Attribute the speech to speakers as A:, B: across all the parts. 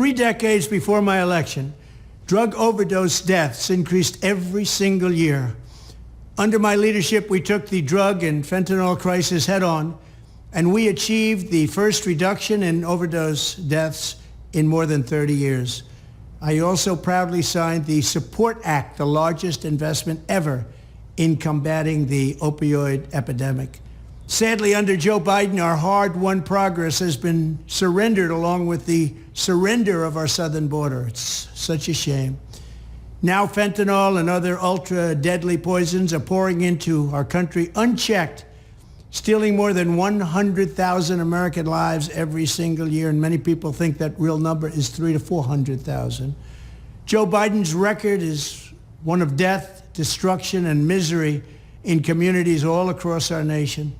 A: 3 decades before my election, drug overdose deaths increased every single year. Under my leadership, we took the drug and fentanyl crisis head on, and we achieved the first reduction in overdose deaths in more than 30 years. I also proudly signed the SUPPORT Act, the largest investment ever in combating the opioid epidemic. Sadly, under Joe Biden, our hard-won progress has been surrendered along with the surrender of our southern border. It's such a shame. Now fentanyl and other ultra-deadly poisons are pouring into our country unchecked, stealing more than 100,000 American lives every single year, and many people think that real number is 300,000 to 400,000. Joe Biden's record is one of death, destruction, and misery in communities all across our nation.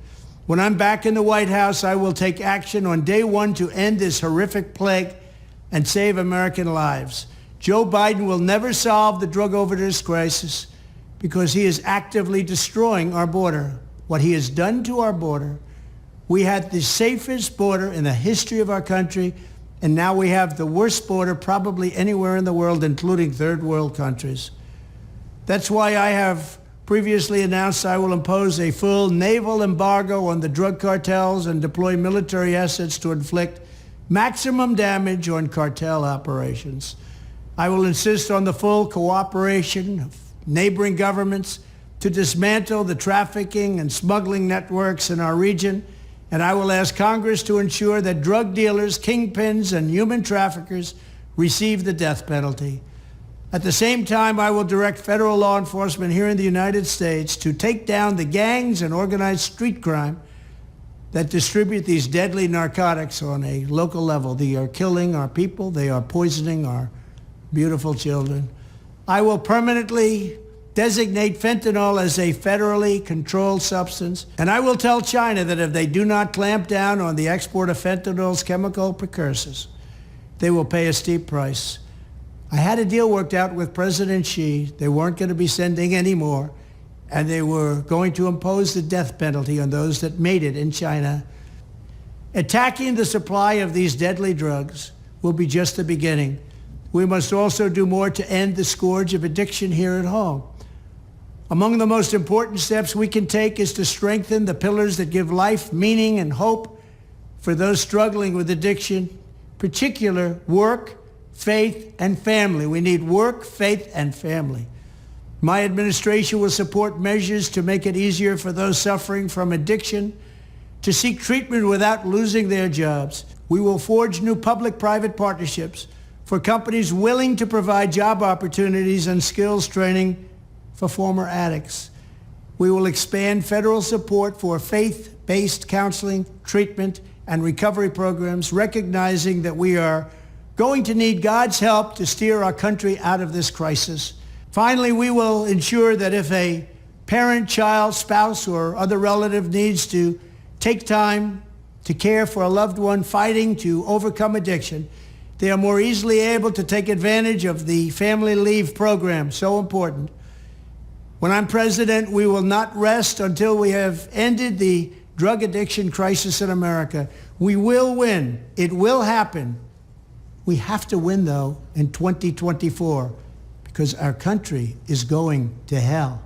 A: When I'm back in the White House, I will take action on day one to end this horrific plague and save American lives. Joe Biden will never solve the drug overdose crisis because he is actively destroying our border. What he has done to our border, we had the safest border in the history of our country, and now we have the worst border probably anywhere in the world, including third world countries. That's why I have previously announced I will impose a full naval embargo on the drug cartels and deploy military assets to inflict maximum damage on cartel operations. I will insist on the full cooperation of neighboring governments to dismantle the trafficking and smuggling networks in our region, and I will ask Congress to ensure that drug dealers, kingpins, and human traffickers receive the death penalty. At the same time, I will direct federal law enforcement here in the United States to take down the gangs and organized street crime that distribute these deadly narcotics on a local level. They are killing our people. They are poisoning our beautiful children. I will permanently designate fentanyl as a federally controlled substance, and I will tell China that if they do not clamp down on the export of fentanyl's chemical precursors, they will pay a steep price. I had a deal worked out with President Xi. They weren't going to be sending any more, and they were going to impose the death penalty on those that made it in China. Attacking the supply of these deadly drugs will be just the beginning. We must also do more to end the scourge of addiction here at home. Among the most important steps we can take is to strengthen the pillars that give life, meaning, and hope for those struggling with addiction, particular work, faith, and family. We need work, faith, and family. My administration will support measures to make it easier for those suffering from addiction to seek treatment without losing their jobs. We will forge new public-private partnerships for companies willing to provide job opportunities and skills training for former addicts. We will expand federal support for faith-based counseling, treatment, and recovery programs, recognizing that we are going to need God's help to steer our country out of this crisis. Finally, we will ensure that if a parent, child, spouse, or other relative needs to take time to care for a loved one fighting to overcome addiction, they are more easily able to take advantage of the family leave program, so important. When I'm president, we will not rest until we have ended the drug addiction crisis in America. We will win. It will happen. We have to win, though, in 2024, because our country is going to hell.